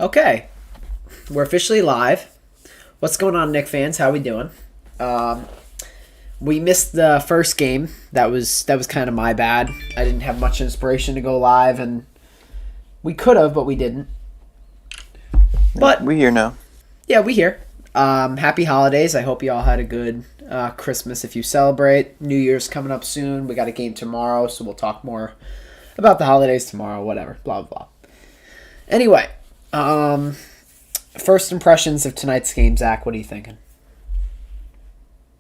Okay, we're officially live. What's going on, Knick fans? How we doing? We missed the first game. That was kind of my bad. I didn't have much inspiration to go live, and we could have, but we didn't. But we here now. yeah, we here. Happy holidays. I hope you all had a good Christmas if you celebrate. New Year's coming up soon. We got a game tomorrow, so we'll talk more about the holidays tomorrow. Whatever. Blah blah blah. Anyway. First impressions of tonight's game, Zach. What are you thinking?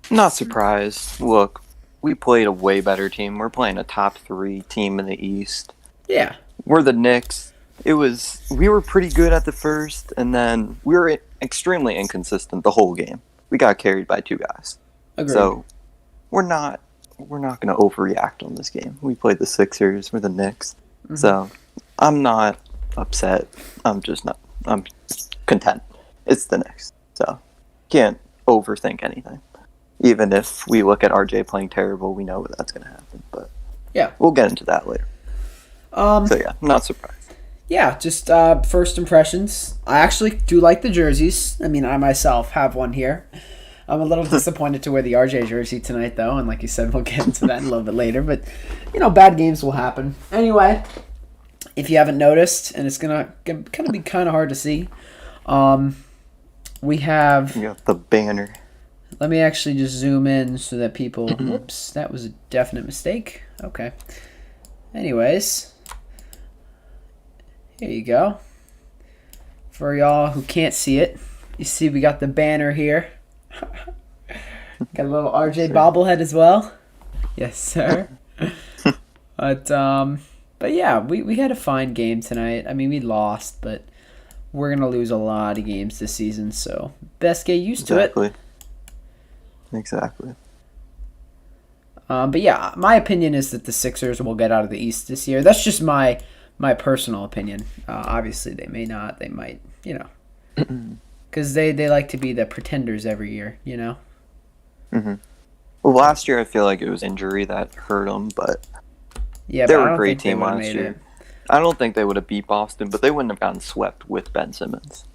Not surprised. Look, we played a way better team. We're playing a top 3 team in the East. Yeah. We're the Knicks. We were pretty good at the first, and then we were extremely inconsistent the whole game. We got carried by 2 guys. Agreed. So we're not going to overreact on this game. We played the Sixers. We're the Knicks. Mm-hmm. So I'm not upset. I'm content. It's the Knicks. So can't overthink anything. Even if we look at RJ playing terrible, we know that's going to happen. But yeah, we'll get into that later. So yeah, not surprised. Yeah, just first impressions. I actually do like the jerseys. I mean, I myself have one here. I'm a little disappointed to wear the RJ jersey tonight, though. And like you said, we'll get into that a little bit later. But, bad games will happen. Anyway, if you haven't noticed, and it's gonna be kind of hard to see, we have... You got the banner. Let me actually just zoom in so that people... Whoops, that was a definite mistake. Okay. Anyways, here you go. For y'all who can't see it, you see we got the banner here. Got a little RJ bobblehead as well. Yes, sir. But yeah, we had a fine game tonight. I mean, we lost, but we're going to lose a lot of games this season, so best get used to it. Exactly. But yeah, my opinion is that the Sixers will get out of the East this year. That's just my personal opinion. Obviously, they may not. They might, because they like to be the pretenders every year, Mm-hmm. Well, last year I feel like it was injury that hurt them, but yeah, they were a great team last year. I don't think they would have beat Boston, but they wouldn't have gotten swept with Ben Simmons.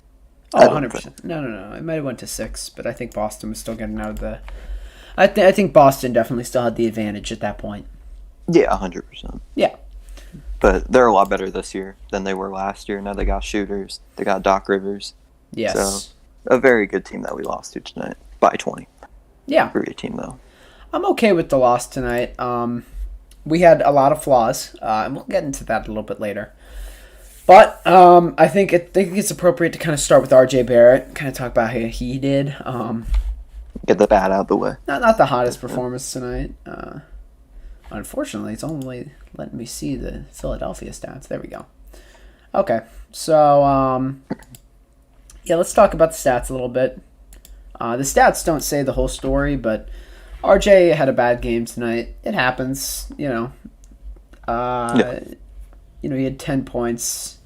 Oh, 100%. No. It might have went to 6, but I think Boston was still getting out of the... I think Boston definitely still had the advantage at that point. Yeah, 100%. Yeah. But they're a lot better this year than they were last year. Now they got shooters. They got Doc Rivers. Yes. So, a very good team that we lost to tonight by 20. Yeah. Great team, though. I'm okay with the loss tonight. We had a lot of flaws, and we'll get into that a little bit later. But I think it's appropriate to kind of start with RJ Barrett, kind of talk about how he did. Get the bad out of the way. Not the hottest performance tonight. Unfortunately, it's only letting me see the Philadelphia stats. There we go. Okay, so yeah, let's talk about the stats a little bit. The stats don't say the whole story, but RJ had a bad game tonight. It happens, Yeah. He had 10 points,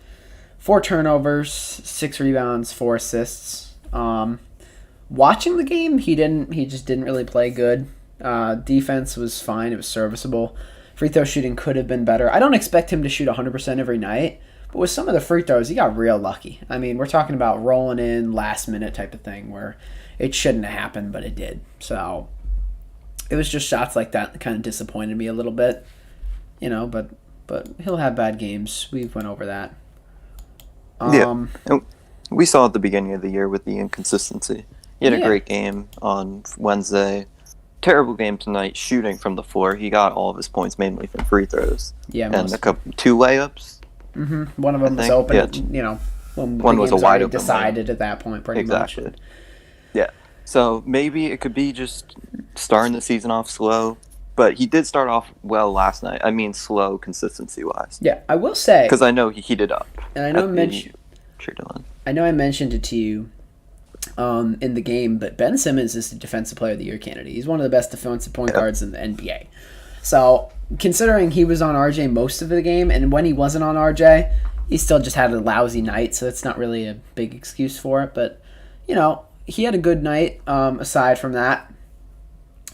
4 turnovers, 6 rebounds, 4 assists. Watching the game, he just didn't really play good. Defense was fine. It was serviceable. Free throw shooting could have been better. I don't expect him to shoot 100% every night, but with some of the free throws, he got real lucky. I mean, we're talking about rolling in last minute type of thing where it shouldn't have happened, but it did. So it was just shots like that kind of disappointed me a little bit, but he'll have bad games. We went over that. Yeah. We saw at the beginning of the year with the inconsistency. He had a great game on Wednesday. Terrible game tonight shooting from the floor. He got all of his points mainly from free throws. Yeah, and 2 layups. Mm-hmm. One of them was open. Yeah. When one was a wide open decided at that point pretty much. Yeah. So maybe it could be just starting the season off slow. But he did start off well last night. I mean, slow consistency-wise. Yeah, I will say... Because I know he heated up. And I know I mentioned it to you in the game, but Ben Simmons is the Defensive Player of the Year candidate. He's one of the best defensive point guards in the NBA. So, considering he was on RJ most of the game, and when he wasn't on RJ, he still just had a lousy night, so that's not really a big excuse for it. But, he had a good night aside from that.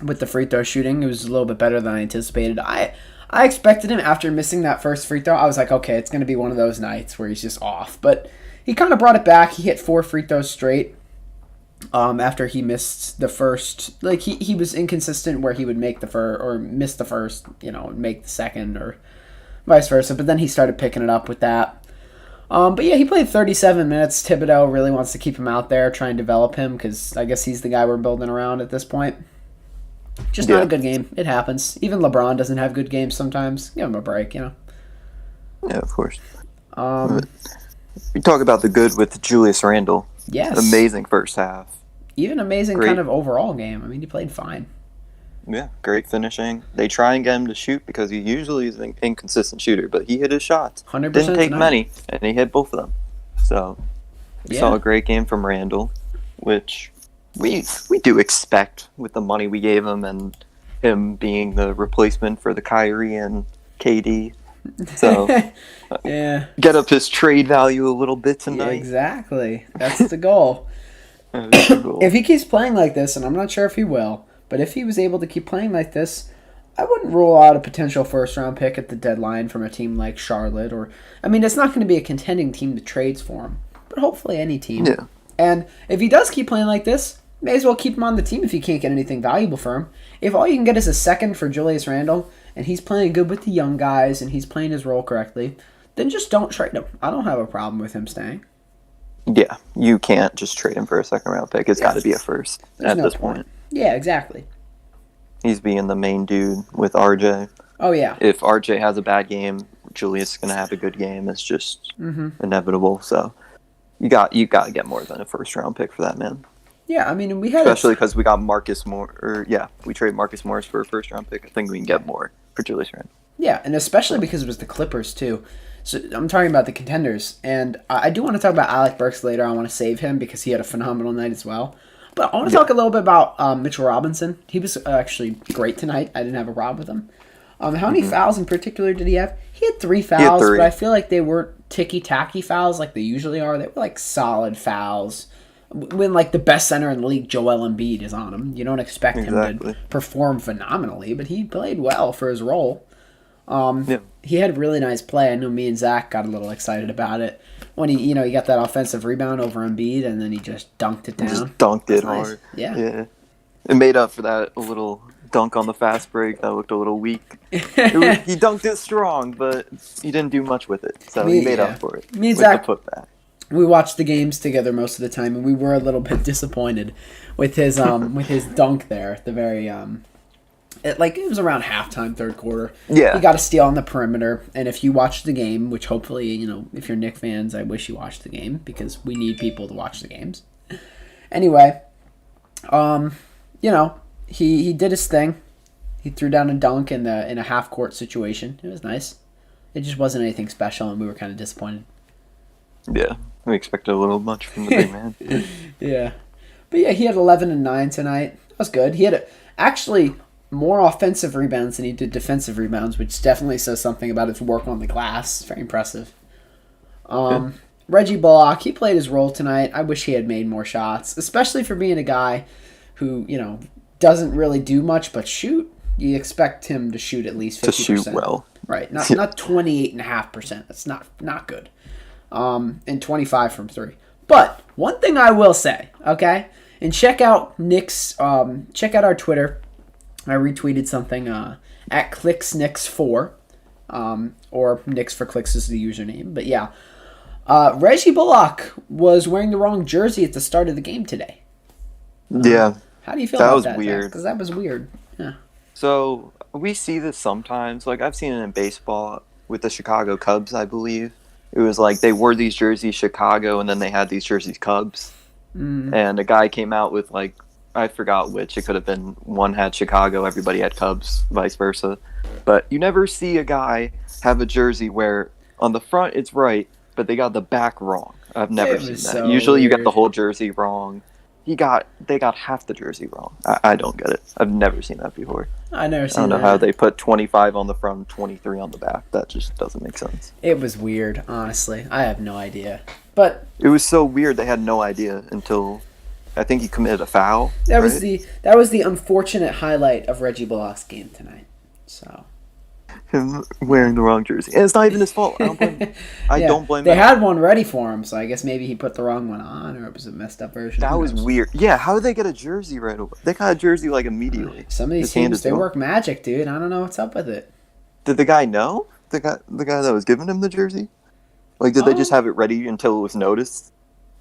With the free throw shooting, it was a little bit better than I anticipated. I I expected him after missing that first free throw. I was like, okay, it's going to be one of those nights where he's just off. But he kind of brought it back. He hit 4 free throws straight after he missed the first. Like, he was inconsistent where he would make the first or miss the first, make the second or vice versa. But then he started picking it up with that. But yeah, he played 37 minutes. Thibodeau really wants to keep him out there, try and develop him because I guess he's the guy we're building around at this point. Just not a good game. It happens. Even LeBron doesn't have good games sometimes. Give him a break, Yeah, of course. We talk about the good with Julius Randle. Yes. Amazing first half. Even amazing kind of overall game. I mean, he played fine. Yeah, great finishing. They try and get him to shoot because he usually is an inconsistent shooter, but he hit his shots. 100% Didn't take tonight. many, and he hit both of them. So, we saw a great game from Randle, which we do expect with the money we gave him and him being the replacement for the Kyrie and KD. So, yeah, get up his trade value a little bit tonight. Yeah, exactly. That's the goal. If he keeps playing like this, and I'm not sure if he will, but if he was able to keep playing like this, I wouldn't rule out a potential first-round pick at the deadline from a team like Charlotte. It's not going to be a contending team that trades for him, but hopefully any team. Yeah. And if he does keep playing like this, may as well keep him on the team if you can't get anything valuable for him. If all you can get is a second for Julius Randle, and he's playing good with the young guys, and he's playing his role correctly, then just don't trade him. I don't have a problem with him staying. Yeah, you can't just trade him for a second-round pick. It's got to be a first at this point. Yeah, exactly. He's being the main dude with RJ. Oh, yeah. If RJ has a bad game, Julius is going to have a good game. It's just inevitable. So you got to get more than a first-round pick for that, man. Yeah, we had especially because we got Marcus Morris. We traded Marcus Morris for a first-round pick. I think we can get more for Julius Randle. Yeah, and especially because it was the Clippers, too. So I'm talking about the contenders. And I do want to talk about Alec Burks later. I want to save him because he had a phenomenal night as well. But I want to talk a little bit about Mitchell Robinson. He was actually great tonight. I didn't have a problem with him. How many fouls in particular did he have? He had 3 fouls, but I feel like they weren't ticky-tacky fouls like they usually are. They were like solid fouls. When like the best center in the league, Joel Embiid, is on him, you don't expect him to perform phenomenally, but he played well for his role. He had a really nice play. I know me and Zach got a little excited about it when he got that offensive rebound over Embiid, and then he just dunked it down. Just dunked it hard. Yeah. It made up for that little dunk on the fast break that looked a little weak. He dunked it strong, but he didn't do much with it, so he made up for it. Me and Zach, the putback. We watched the games together most of the time, and we were a little bit disappointed with his dunk there at the very it was around halftime, third quarter. Yeah, he got a steal on the perimeter, and if you watched the game, which hopefully if you're Knicks fans, I wish you watched the game because we need people to watch the games. Anyway, he did his thing. He threw down a dunk in a half court situation. It was nice. It just wasn't anything special, and we were kind of disappointed. Yeah. We expected a little much from the big man. Yeah. But yeah, he had 11 and 9 tonight. That was good. He had actually more offensive rebounds than he did defensive rebounds, which definitely says something about his work on the glass. Very impressive. Reggie Bullock, he played his role tonight. I wish he had made more shots, especially for being a guy who, doesn't really do much but shoot. You expect him to shoot at least 50%. To shoot well. Right. Not 28.5%. That's not good. And 25 from 3. But one thing I will say, okay, and check out Knicks. Check out our Twitter. I retweeted something at KNICKS4, or Knicks4Clicks is the username. But yeah, Reggie Bullock was wearing the wrong jersey at the start of the game today. Yeah. How do you feel about that? That was weird. Because that was weird. Yeah. So we see this sometimes. Like I've seen it in baseball with the Chicago Cubs, I believe. It was like they wore these jerseys Chicago, and then they had these jerseys Cubs. And a guy came out with I forgot which. It could have been one had Chicago, everybody had Cubs, vice versa. But you never see a guy have a jersey where on the front it's right, but they got the back wrong. I've never seen that. So usually weird. You got the whole jersey wrong. They got half the jersey wrong. I don't get it. I've never seen that before. I don't know how they put 25 on the front, 23 on the back. That just doesn't make sense. It was weird, honestly. I have no idea. But it was so weird. They had no idea until I think he committed a foul. That was the unfortunate highlight of Reggie Bullock's game tonight. So him wearing the wrong jersey. And it's not even his fault. I don't blame him. I don't blame him. They had one ready for him, so I guess maybe he put the wrong one on, or it was a messed up version. That was weird. Yeah, how did they get a jersey right away? They got a jersey like immediately. Some of these teams, they work magic, dude. I don't know what's up with it. Did the guy know? The guy that was giving him the jersey? Like, did they just have it ready until it was noticed?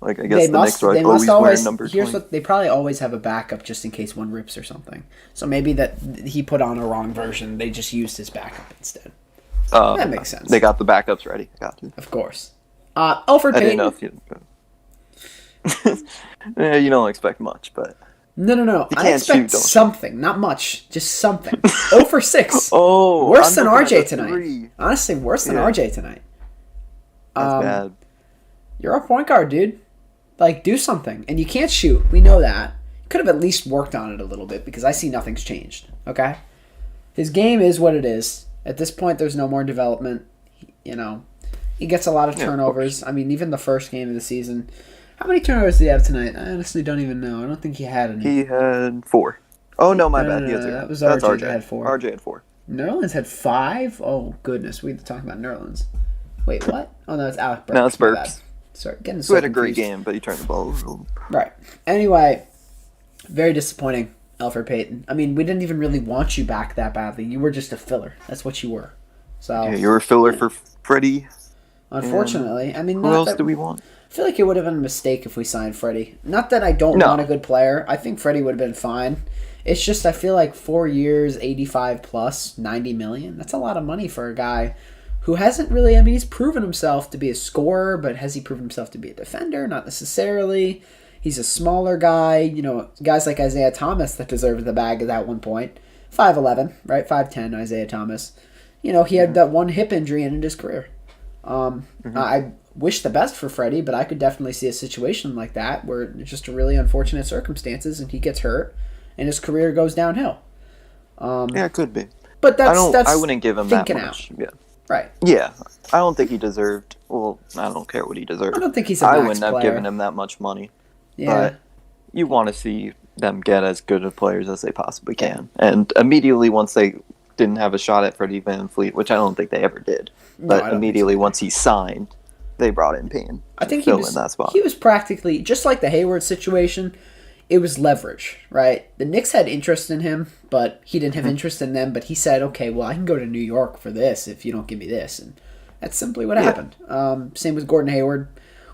Like, I guess the Knicks were like, always wearing number 20. They probably always have a backup just in case one rips or something. So maybe that he put on a wrong version. They just used his backup instead. That makes sense. They got the backups ready. Got to. Of course. Alfred Payton. I didn't know if you don't expect much, but... No. I expect something. Not much. Just something. 0 for 6. Oh, worse than RJ tonight. Honestly, worse than RJ tonight. That's bad. You're a point guard, dude. Like, do something. And you can't shoot. We know that. Could have at least worked on it a little bit because I see nothing's changed. Okay? His game is what it is. At this point, there's no more development. He gets a lot of turnovers. I mean, even the first game of the season. How many turnovers did he have tonight? I honestly don't even know. I don't think he had any. He had 4. Oh, no, my bad. He had 0. That was That's RJ that had 4. RJ had 4. Nerlens had 5? Oh, goodness. We had to talk about Nerlens. Wait, what? Oh, no, it's Alec Burks. No, it's Burks. Sorry, getting so confused. Who had a great game, but he turned the ball over. Right. Anyway, very disappointing, Alfred Payton. I mean, we didn't even really want you back that badly. You were just a filler. That's what you were. So yeah, you were a filler for Freddie. Unfortunately. I mean, who else do we want? I feel like it would have been a mistake if we signed Freddie. Not that I don't want a good player. I think Freddie would have been fine. It's just I feel like 4 years, 85 plus, 90 million. That's a lot of money for a guy who hasn't really, I mean, he's proven himself to be a scorer, but has he proven himself to be a defender? Not necessarily. He's a smaller guy. Guys like Isaiah Thomas that deserved the bag at that one point. 5'11", right? 5'10", Isaiah Thomas. He had that one hip injury in his career. I wish the best for Freddie, but I could definitely see a situation like that where it's just a really unfortunate circumstances and he gets hurt and his career goes downhill. Yeah, it could be. But that's I wouldn't give him that much. Yeah. Right. Yeah. I don't think he deserved... Well, I don't care what he deserved. I don't think he's a max I wouldn't have player. given him that much money. Yeah. But you want to see them get as good of players as they possibly can. And immediately once they didn't have a shot at Freddie VanVleet, which I don't think they ever did, but immediately once he signed, they brought in Payne. I think he was practically, just like the Hayward situation, it was leverage, right? The Knicks had interest in him, but he didn't have interest in them. But he said, okay, well, I can go to New York for this if you don't give me this. And that's simply what happened. Same with Gordon Hayward.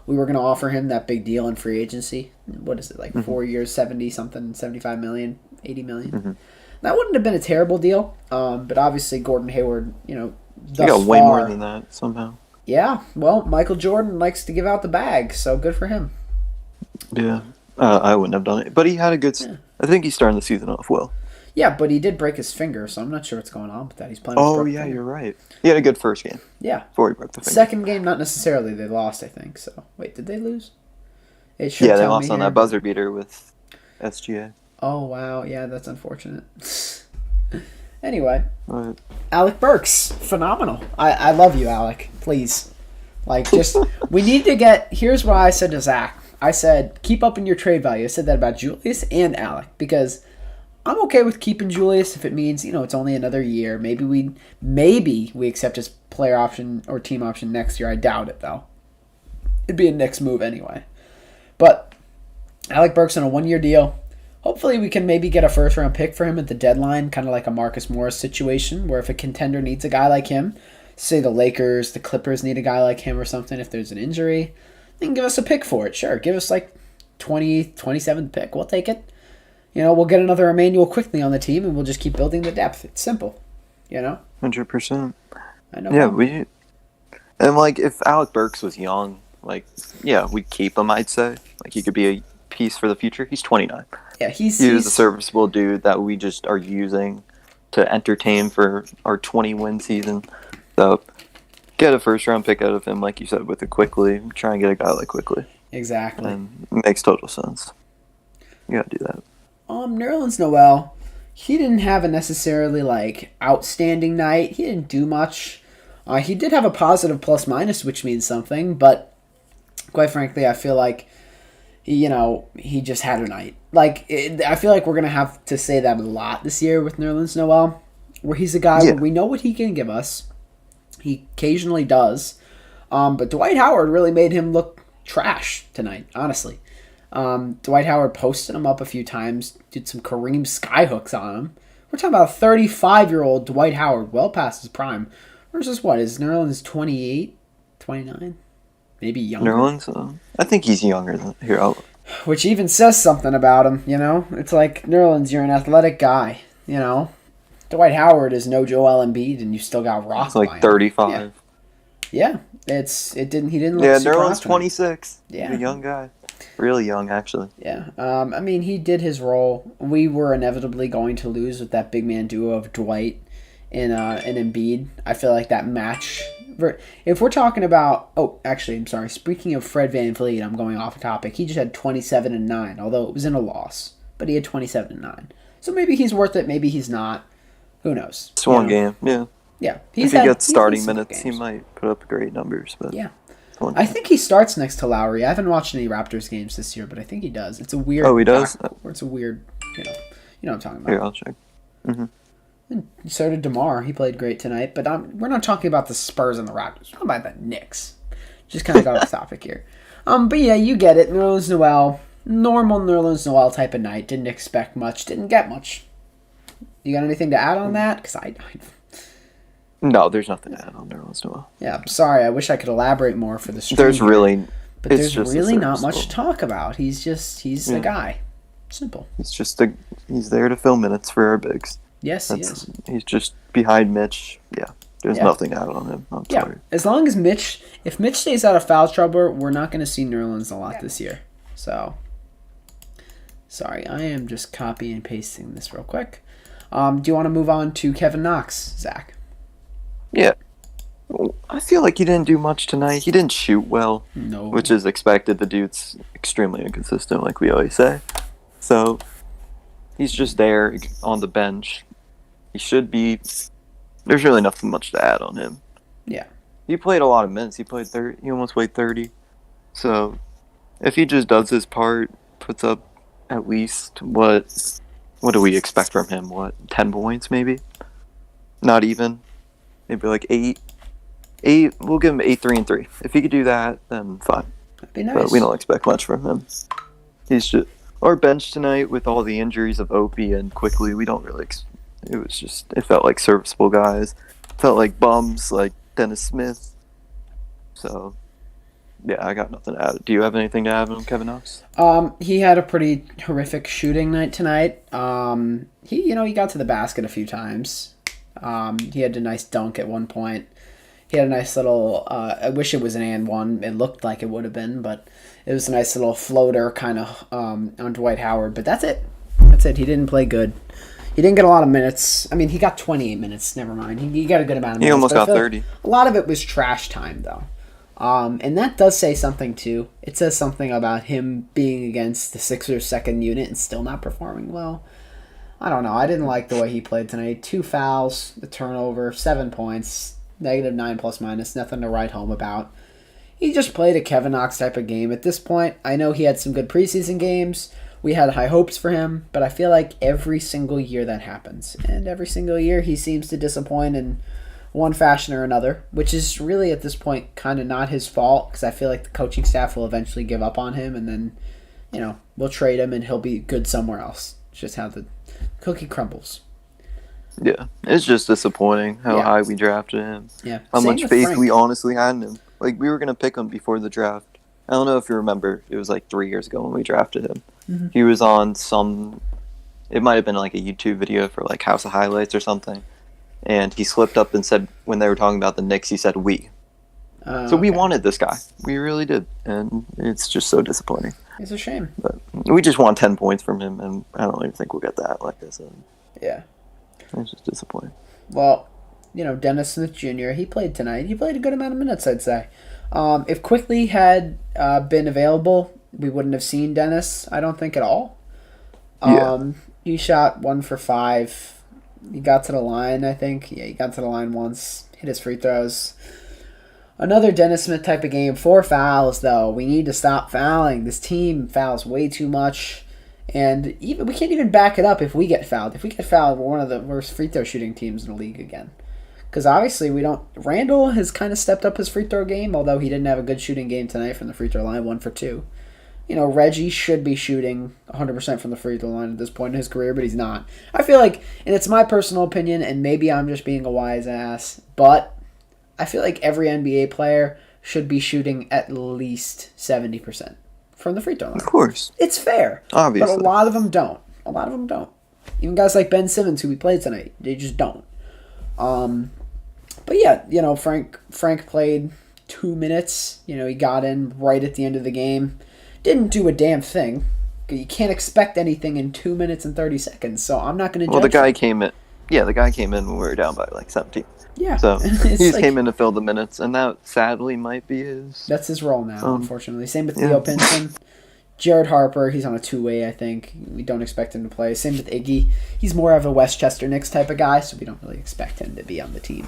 We were going to offer him that big deal in free agency. What is it, like 4 years, 70-something, 75 million, 80 million? That wouldn't have been a terrible deal. But obviously Gordon Hayward, thus he got way more than that somehow. Yeah, well, Michael Jordan likes to give out the bag, so good for him. Yeah. I wouldn't have done it. But he had a good... Yeah. I think he's starting the season off well. Yeah, but he did break his finger, so I'm not sure what's going on with that. He's playing with finger. You're right. He had a good first game. Yeah. Before he broke the finger. Second game, not necessarily. They lost, I think. So, wait, did they lose? It should they lost on that buzzer beater with SGA. Oh, wow. Yeah, that's unfortunate. Anyway. Alec Burks. Phenomenal. I love you, Alec. Please. We need to get... Here's what I said to Zach. I said, keep up in your trade value. I said that about Julius and Alec because I'm okay with keeping Julius if it means, it's only another year. Maybe we accept his player option or team option next year. I doubt it, though. It'd be a Knicks move anyway. But Alec Burks on a 1-year deal. Hopefully we can maybe get a first-round pick for him at the deadline, kind of like a Marcus Morris situation where if a contender needs a guy like him, say the Lakers, the Clippers need a guy like him or something if there's an injury, then give us a pick for it. Sure, give us 27th pick. We'll take it. We'll get another Emmanuel Quickley on the team, and we'll just keep building the depth. It's simple, 100%. I know. Yeah, if Alec Burks was young, we'd keep him. I'd say he could be a piece for the future. He's 29. Yeah, he's a serviceable dude that we just are using to entertain for our 20-win season. So. Get a first-round pick out of him, like you said, with a Quickley. Try and get a guy like Quickley. Exactly. And it makes total sense. You gotta do that. Nerlens Noel, he didn't have a necessarily, outstanding night. He didn't do much. He did have a positive plus-minus, which means something, but quite frankly, I feel like, he just had a night. I feel like we're going to have to say that a lot this year with Nerlens Noel. where he's a guy where we know what he can give us. He occasionally does. But Dwight Howard really made him look trash tonight, honestly. Dwight Howard posted him up a few times, did some Kareem skyhooks on him. We're talking about a 35-year-old Dwight Howard, well past his prime. Versus what? Is Nerlens 28, 29? Maybe younger? Nerlens? I think he's younger than here. Which even says something about him, you know? It's like, Nerlens, you're an athletic guy, you know? Dwight Howard is no Joel Embiid, and you still got rocked. It's like 35. Yeah. He didn't look super Nerlens confident. 26. Yeah. He's a young guy. Really young, actually. Yeah. I mean, he did his role. We were inevitably going to lose with that big man duo of Dwight and Embiid. I feel like that match. If we're talking about... Oh, actually, I'm sorry. Speaking of Fred VanVleet, I'm going off topic. He just had 27 and 9, although it was in a loss. But he had 27 and 9. So maybe he's worth it. Maybe he's not. Who knows? It's one game, yeah. Yeah. If he gets starting minutes, he might put up great numbers. But yeah. I think he starts next to Lowry. I haven't watched any Raptors games this year, but I think he does. It's a weird... Oh, he does? It's a weird... You know what I'm talking about. Here, I'll check. Mm-hmm. And so did DeMar. He played great tonight. But we're not talking about the Spurs and the Raptors. We're talking about the Knicks. Just kind of got off topic here. But yeah, you get it. Nerlens Noel. Normal Nerlens Noel type of night. Didn't expect much. Didn't get much. You got anything to add on that? Because No, there's nothing to add on Nerlens Noel. Yeah, I'm sorry. I wish I could elaborate more for the stream. There's really not much to talk about. He's a guy. Simple. He's there to fill minutes for our bigs. Yes, he is. He's just behind Mitch. Yeah, there's nothing out on him. I'm sorry. As long as if Mitch stays out of foul trouble, we're not going to see Nerlens a lot this year. So, sorry, I am just copy and pasting this real quick. Do you want to move on to Kevin Knox, Zach? Yeah. I feel like he didn't do much tonight. He didn't shoot well, which is expected. The dude's extremely inconsistent, like we always say. So, he's just there on the bench. He should be... There's really nothing much to add on him. Yeah. He played a lot of minutes. He almost played 30. So, if he just does his part, puts up at least what do we expect from him? 10 points maybe? Not even. Maybe like 8. We'll give him 8, 3, and 3. If he could do that, then fine. That'd be nice. But we don't expect much from him. He's just our bench tonight with all the injuries of Opie and Quickley. We don't really. It felt like serviceable guys. It felt like bums, like Dennis Smith. So, yeah, I got nothing to add. Do you have anything to add on Kevin Knox? He had a pretty horrific shooting night tonight. He got to the basket a few times. He had a nice dunk at one point. He had a nice little, I wish it was an and one. It looked like it would have been, but it was a nice little floater kind of on Dwight Howard. But that's it. He didn't play good. He didn't get a lot of minutes. I mean, he got 28 minutes. Never mind. He got a good amount of minutes. He almost got 30. Like a lot of it was trash time, though. And that does say something, too. It says something about him being against the Sixers' second unit and still not performing well. I don't know. I didn't like the way he played tonight. 2 fouls, the turnover, 7 points, -9 ±, nothing to write home about. He just played a Kevin Knox type of game. At this point, I know he had some good preseason games. We had high hopes for him, but I feel like every single year that happens. And every single year he seems to disappoint in one fashion or another, which is really at this point kind of not his fault because I feel like the coaching staff will eventually give up on him and then, we'll trade him and he'll be good somewhere else. It's just how the cookie crumbles. Yeah, it's just disappointing how high we drafted him. Yeah. How much faith we honestly had in him. Like, we were going to pick him before the draft. I don't know if you remember, it was like 3 years ago when we drafted him. Mm-hmm. He was on it might have been like a YouTube video for like House of Highlights or something. And he slipped up and said, when they were talking about the Knicks, he said, we. So we wanted this guy. We really did. And it's just so disappointing. It's a shame. But we just want 10 points from him, and I don't even think we'll get that, like I said. Yeah. It's just disappointing. Well, Dennis Smith Jr., he played tonight. He played a good amount of minutes, I'd say. If Quickley had been available, we wouldn't have seen Dennis, I don't think, at all. He shot 1 for 5. He got to the line, I think. Yeah, he got to the line once. Hit his free throws. Another Dennis Smith type of game. 4 fouls, though. We need to stop fouling. This team fouls way too much. And even we can't even back it up if we get fouled. If we get fouled, we're one of the worst free throw shooting teams in the league again. Because obviously we don't. Randall has kind of stepped up his free throw game, although he didn't have a good shooting game tonight from the free throw line, 1 for 2. Reggie should be shooting 100% from the free throw line at this point in his career, but he's not. I feel like, and it's my personal opinion, and maybe I'm just being a wise ass, but I feel like every NBA player should be shooting at least 70% from the free throw line. Of course. It's fair. Obviously. But a lot of them don't. Even guys like Ben Simmons, who we played tonight, they just don't. But yeah, Frank played 2 minutes. He got in right at the end of the game. Didn't do a damn thing. You can't expect anything in 2 minutes and 30 seconds, so I'm not going to judge. Well, the guy came in when we were down by like 17. Yeah. So he just came in to fill the minutes, and that sadly might be his... That's his role now, unfortunately. Same with Theo Pinson. Jared Harper, he's on a 2-way, I think. We don't expect him to play. Same with Iggy. He's more of a Westchester Knicks type of guy, so we don't really expect him to be on the team.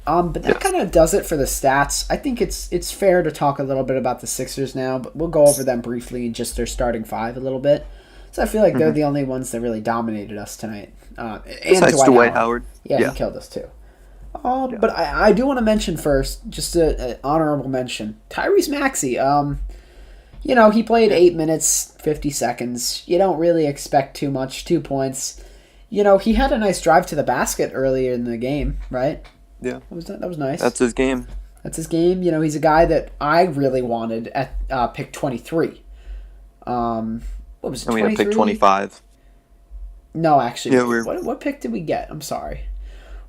But that kind of does it for the stats. I think it's fair to talk a little bit about the Sixers now, but we'll go over them briefly and just their starting 5 a little bit. So I feel like they're the only ones that really dominated us tonight. Besides Dwight Howard. Yeah, he killed us too. But I do want to mention first, just an honorable mention, Tyrese Maxey. He played 8 minutes, 50 seconds. You don't really expect too much, 2 points. He had a nice drive to the basket earlier in the game, right? Yeah. That was nice. That's his game. He's a guy that I really wanted at pick 23. What was it, 23? And we had pick 25. No, actually. Yeah, what pick did we get? I'm sorry.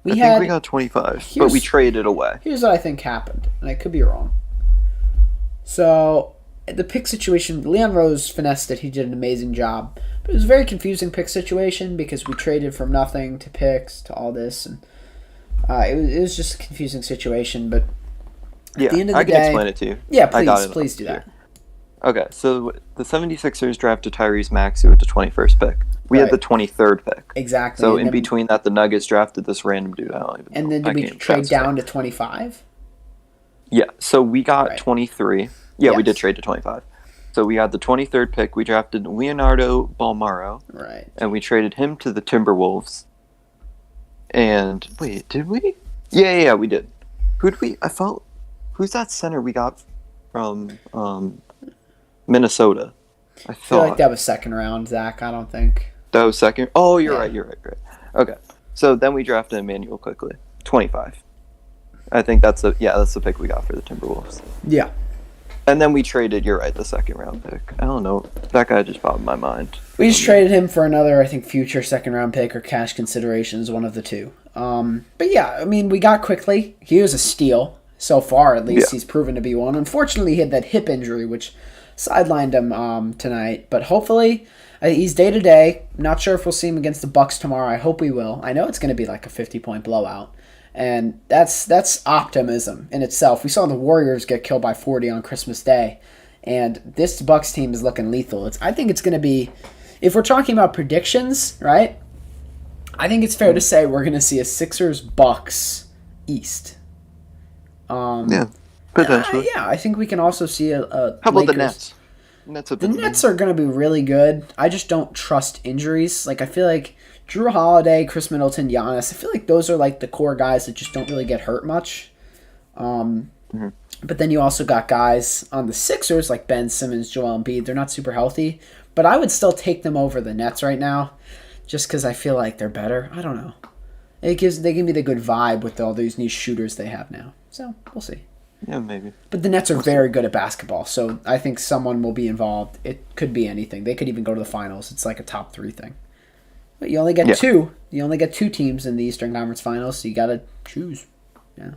I think we got 25, but we traded away. Here's what I think happened, and I could be wrong. So, the pick situation, Leon Rose finessed it. He did an amazing job. But it was a very confusing pick situation because we traded from nothing to picks to all this, and it was just a confusing situation, but at the end of the day... I can explain it to you. Yeah, please do that. Okay, so the 76ers drafted Tyrese Maxey with the 21st pick. We had the 23rd pick. Exactly. So in between that, the Nuggets drafted this random dude. I don't even know. And then did we trade down to 25? Yeah, so we got 23. Yeah, we did trade to 25. So we had the 23rd pick. We drafted Leonardo Balmaro. Right. And we traded him to the Timberwolves. And wait, did we? Yeah, we did. Who's that center we got from Minnesota? I feel like that was second round, Zach. I don't think that was second. Oh, you're right. Okay, so then we drafted Emmanuel Quickley, 25. I think that's the pick we got for the Timberwolves. Yeah. And then we traded, you're right, the second round pick. I don't know. That guy just popped in my mind. We just traded him for another, I think, future second round pick or cash considerations, one of the two. But yeah, I mean, we got Quickley. He was a steal. So far, at least, he's proven to be one. Unfortunately, he had that hip injury, which sidelined him tonight. But hopefully, he's day-to-day. Not sure if we'll see him against the Bucks tomorrow. I hope we will. I know it's going to be like a 50-point blowout. And that's optimism in itself. We saw the Warriors get killed by 40 on Christmas Day, and this Bucks team is looking lethal. I think it's going to be, if we're talking about predictions, right? I think it's fair to say we're going to see a Sixers-Bucks East. Yeah, potentially. Yeah, I think we can also see a How about Lakers. the Nets? The Nets are going to be really good. I just don't trust injuries. Like, I feel like Drew Holiday, Chris Middleton, Giannis, I feel like those are like the core guys that just don't really get hurt much. But then you also got guys on the Sixers like Ben Simmons, Joel Embiid. They're not super healthy, but I would still take them over the Nets right now just because I feel like they're better. I don't know. They give me the good vibe with all these new shooters they have now. So we'll see. Yeah, maybe. But the Nets are very good at basketball, so I think someone will be involved. It could be anything. They could even go to the finals. It's like a top 3 thing. But you only get 2. You only get 2 teams in the Eastern Conference Finals, so you got to choose. Yeah.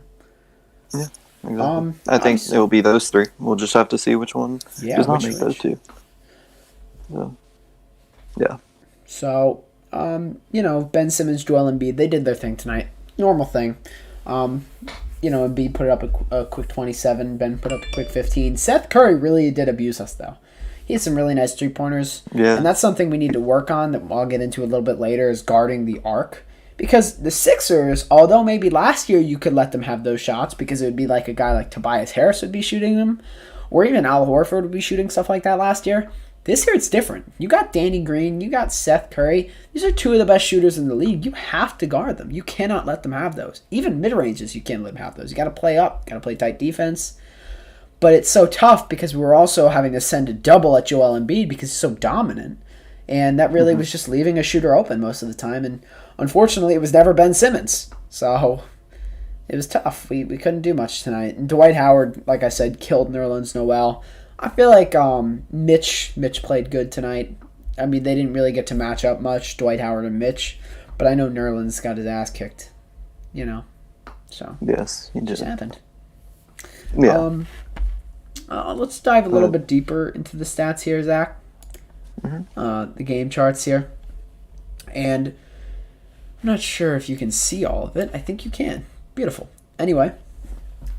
Yeah, exactly. I think it will be those 3. We'll just have to see which one does not make those 2. So, yeah. So, Ben Simmons, Joel Embiid, they did their thing tonight. Normal thing. Embiid put up a quick 27. Ben put up a quick 15. Seth Curry really did abuse us, though. He has some really nice 3-pointers. Yeah. And that's something we need to work on that I'll get into a little bit later is guarding the arc. Because the Sixers, although maybe last year you could let them have those shots because it would be like a guy like Tobias Harris would be shooting them, or even Al Horford would be shooting stuff like that last year, This year it's different. You got Danny Green, you got Seth Curry. These are two of the best shooters in the league. You have to guard them. You cannot let them have those. Even mid-ranges, you can't let them have those. You got to play up, got to play tight defense. But it's so tough because we were also having to send a double at Joel Embiid because he's so dominant. And that really was just leaving a shooter open most of the time. And unfortunately, it was never Ben Simmons. So it was tough. We couldn't do much tonight. And Dwight Howard, like I said, killed Nerlens Noel. I feel like Mitch played good tonight. I mean, they didn't really get to match up much, Dwight Howard and Mitch. But I know Nerlens got his ass kicked. So. Yes, he did. It just happened. Yeah. Let's dive a little bit deeper into the stats here, Zach. The game charts here. And I'm not sure if you can see all of it. I think you can. Beautiful. Anyway,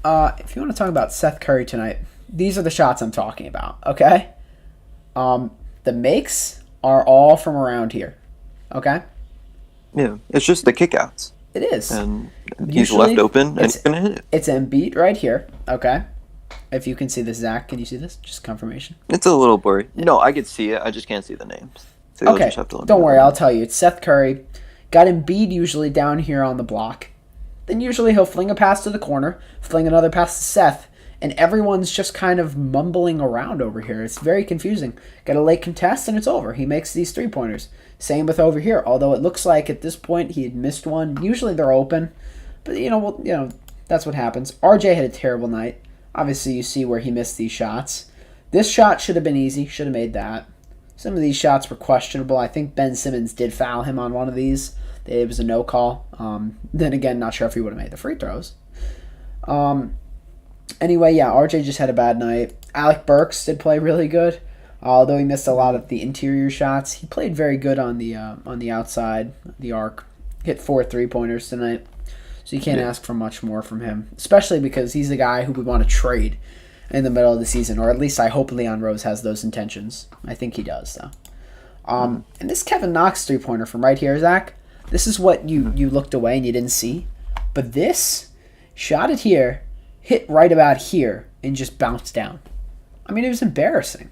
if you want to talk about Seth Curry tonight, these are the shots I'm talking about, okay? The makes are all from around here, okay? Yeah, it's just the kickouts. It is. And he's left open, and he's going to hit it. It's Embiid right here, okay? If you can see this, Zach, can you see this? Just confirmation. It's a little blurry. No, I could see it. I just can't see the names. So okay, just have to don't worry. I'll tell you. It's Seth Curry. Got Embiid usually down here on the block. Then usually he'll fling a pass to the corner, fling another pass to Seth, and everyone's just kind of mumbling around over here. It's very confusing. Got a late contest, and it's over. He makes these three-pointers. Same with over here, although it looks like at this point he had missed one. Usually they're open, but that's what happens. RJ had a terrible night. Obviously, you see where he missed these shots. This shot should have been easy. Should have made that. Some of these shots were questionable. I think Ben Simmons did foul him on one of these. It was a no call. Then again, not sure if he would have made the free throws. Anyway, yeah, RJ just had a bad night. Alec Burks did play really good. Although he missed a lot of the interior shots, he played very good on the outside, the arc. Hit 4 3-pointers tonight. So you can't ask for much more from him, especially because he's the guy who we want to trade in the middle of the season, or at least I hope Leon Rose has those intentions. I think he does, though. And this Kevin Knox three-pointer from right here, Zach, this is what you looked away and you didn't see. But this, shot it here, hit right about here, and just bounced down. I mean, it was embarrassing.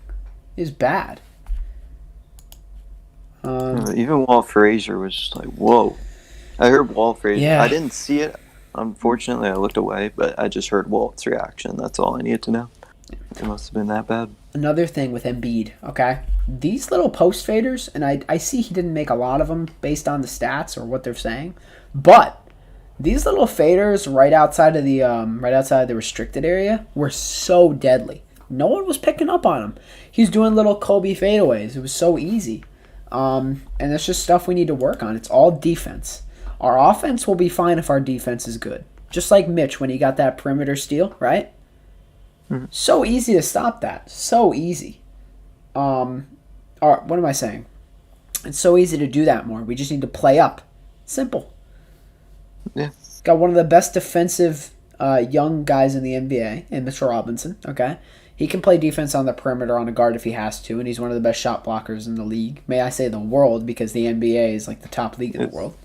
It was bad. Even Walt Frazier was just like, whoa. I heard Walt Frazier. Yeah. I didn't see it. Unfortunately, I looked away, but I just heard Walt's reaction. That's all I needed to know. It must have been that bad. Another thing with Embiid, okay? These little post faders, and I see he didn't make a lot of them based on the stats or what they're saying, but these little faders right outside of the restricted area were so deadly. No one was picking up on him. He's doing little Kobe fadeaways. It was so easy. And it's just stuff we need to work on. It's all defense. Our offense will be fine if our defense is good. Just like Mitch when he got that perimeter steal, right? Mm-hmm. So easy to stop that. So easy. What am I saying? It's so easy to do that more. We just need to play up. Simple. Yeah. Got one of the best defensive young guys in the NBA, in Mitchell Robinson, okay? He can play defense on the perimeter on a guard if he has to, and he's one of the best shot blockers in the league. May I say the world, because the NBA is like the top league in the world.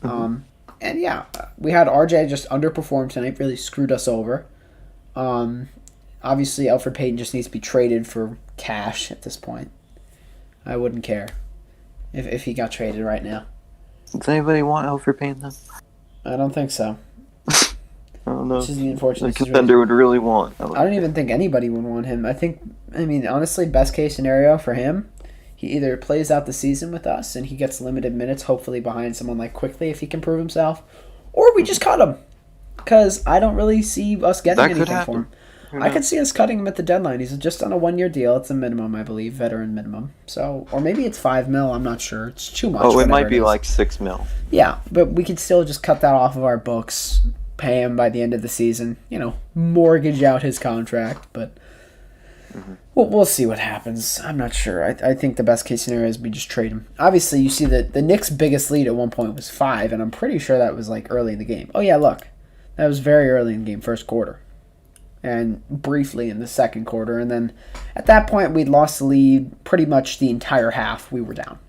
Mm-hmm. And yeah, we had RJ just underperform tonight, really screwed us over. Obviously, Elfrid Payton just needs to be traded for cash at this point. I wouldn't care if he got traded right now. Does anybody want Elfrid Payton then? I don't think so. I don't know. Which is the unfortunate The contender would really want. I don't even think anybody would want him. Honestly, best case scenario for him, he either plays out the season with us and he gets limited minutes, hopefully behind someone like Quickley if he can prove himself, or we just cut him. Because I don't really see us getting anything for him. I could see us cutting him at the deadline. He's just on a 1-year deal. It's a minimum, I believe, veteran minimum. So, or maybe it's $5 million. I'm not sure. It's too much. Oh, it might be like $6 million. Yeah, but we could still just cut that off of our books, pay him by the end of the season. Mortgage out his contract. But we'll see what happens. I'm not sure. I think the best case scenario is we just trade him. Obviously, you see that the Knicks' biggest lead at one point was 5, and I'm pretty sure that was like early in the game. Oh yeah, look, that was very early in the game, first quarter. And briefly in the second quarter. And then at that point, we'd lost the lead pretty much the entire half. We were down.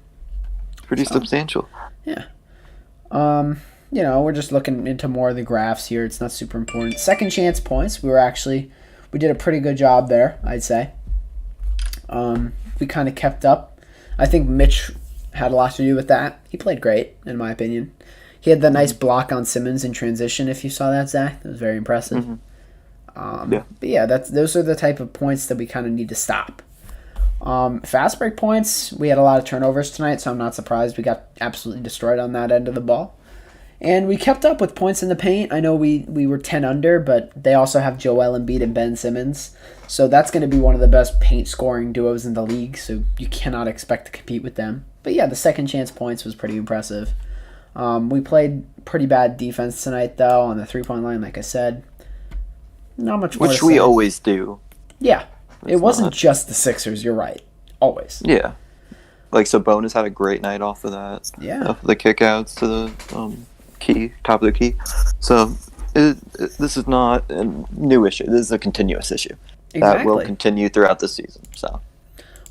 Pretty substantial. Yeah. We're just looking into more of the graphs here. It's not super important. Second chance points. We did a pretty good job there, I'd say. We kind of kept up. I think Mitch had a lot to do with that. He played great, in my opinion. He had the nice block on Simmons in transition, if you saw that, Zach. That was very impressive. But yeah, those are the type of points that we kind of need to stop. Fast break points, we had a lot of turnovers tonight, so I'm not surprised we got absolutely destroyed on that end of the ball. And we kept up with points in the paint. I know we were 10 under, but they also have Joel Embiid and Ben Simmons. So that's going to be one of the best paint scoring duos in the league, so you cannot expect to compete with them. But yeah, the second chance points was pretty impressive. We played pretty bad defense tonight, though, on the three-point line, like I said. Not much more to Which we say. always do. Yeah. It wasn't just the Sixers, you're right. Always. Yeah. Like, Sabonis had a great night off of that. Yeah. Off of the kickouts to the top of the key. So, this is not a new issue. This is a continuous issue. Exactly. That will continue throughout the season. So,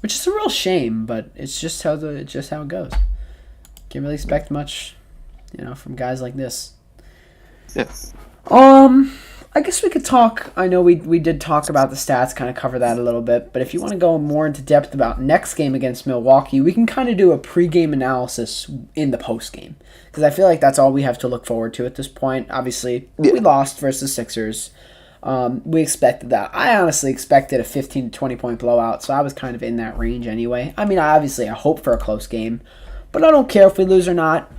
which is a real shame, but it's just how it goes. Can't really expect much, from guys like this. Yeah. I guess we could talk. I know we did talk about the stats, kind of cover that a little bit. But if you want to go more into depth about next game against Milwaukee, we can kind of do a pregame analysis in the postgame. Because I feel like that's all we have to look forward to at this point. Obviously, we lost versus Sixers. We expected that. I honestly expected a 15 to 20 point blowout, so I was kind of in that range anyway. I mean, I hope for a close game. But I don't care if we lose or not.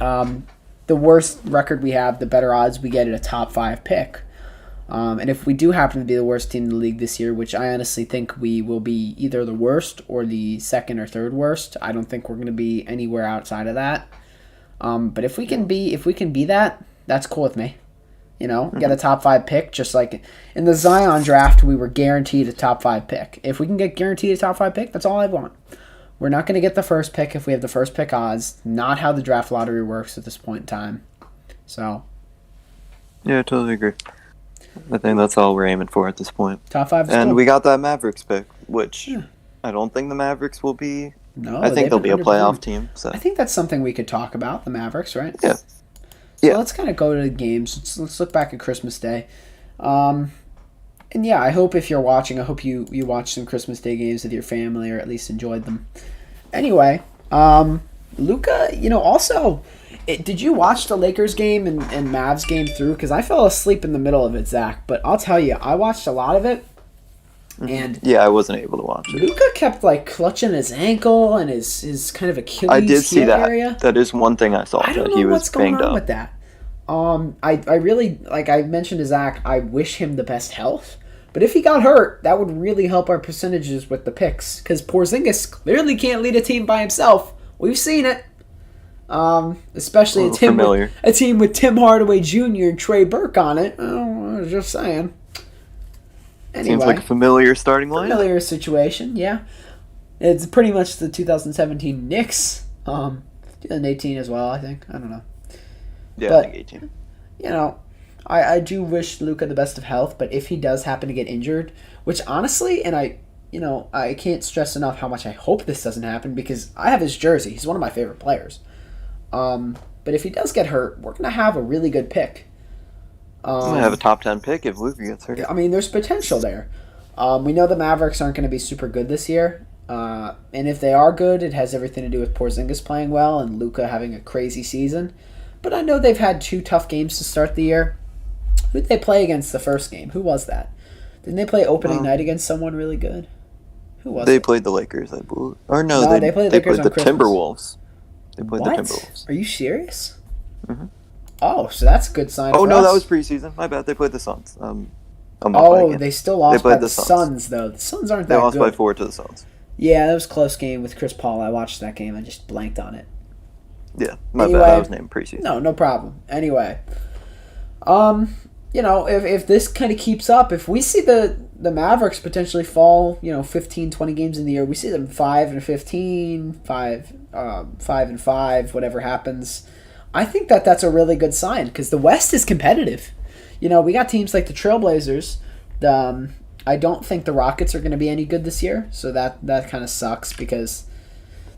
The worse record we have, the better odds we get at a top 5 pick. And if we do happen to be the worst team in the league this year, which I honestly think we will be either the worst or the second or third worst, I don't think we're going to be anywhere outside of that. But if we can be that, that's cool with me. Get a top 5 pick, just like in the Zion draft, we were guaranteed a top 5 pick. If we can get guaranteed a top 5 pick, that's all I want. We're not going to get the first pick if we have the first pick odds. Not how the draft lottery works at this point in time. So. Yeah, I totally agree. I think that's all we're aiming for at this point. Top 5 is and cool. We got that Mavericks pick, which I don't think the Mavericks will be. No, I think they'll be a playoff team. So I think that's something we could talk about, the Mavericks, right? Yeah. So let's kind of go to the games. Let's look back at Christmas Day. And yeah, I hope if you're watching, I hope you watched some Christmas Day games with your family or at least enjoyed them. Anyway, Luka, also, did you watch the Lakers game and Mavs game through? Because I fell asleep in the middle of it, Zach. But I'll tell you, I watched a lot of it. And yeah, I wasn't able to watch it. Luka kept clutching his ankle and his kind of Achilles I did see that. area. That is one thing I saw. I don't know what's going on with that. I really, like I mentioned to Zach, I wish him the best health. But if he got hurt, that would really help our percentages with the picks. Because Porzingis clearly can't lead a team by himself. We've seen it. Especially a team with Tim Hardaway Jr. and Trey Burke on it. I was just saying. Anyway, seems like a familiar starting line. Familiar situation, yeah. It's pretty much the 2017 Knicks. 2018 as well, I think. I don't know. Yeah, but, I think 18. I do wish Luka the best of health, but if he does happen to get injured, which honestly, and I can't stress enough how much I hope this doesn't happen because I have his jersey. He's one of my favorite players. But if he does get hurt, we're going to have a really good pick. We're going to have a top 10 pick if Luka gets hurt. I mean, there's potential there. We know the Mavericks aren't going to be super good this year. And if they are good, it has everything to do with Porzingis playing well and Luka having a crazy season. But I know they've had 2 tough games to start the year. Who did they play against the first game? Who was that? Didn't they play opening night against someone really good? Who was it? They played the Lakers, I believe. Or no, they played the Lakers on Christmas. Timberwolves. They played the Timberwolves. Are you serious? Mm-hmm. Oh, so that's a good sign for us. Oh, no, that was preseason. My bad. They played the Suns. They still lost by the Suns, though. The Suns aren't that good. They lost by 4 to the Suns. Yeah, that was a close game with Chris Paul. I watched that game. I just blanked on it. Yeah, my bad. I was named preseason. No problem. Anyway, if this kind of keeps up, if we see the Mavericks potentially fall, 15, 20 games in the year, we see them 5-15, 5-5, whatever happens. I think that's a really good sign because the West is competitive. We got teams like the Trailblazers. I don't think the Rockets are going to be any good this year, so that kind of sucks because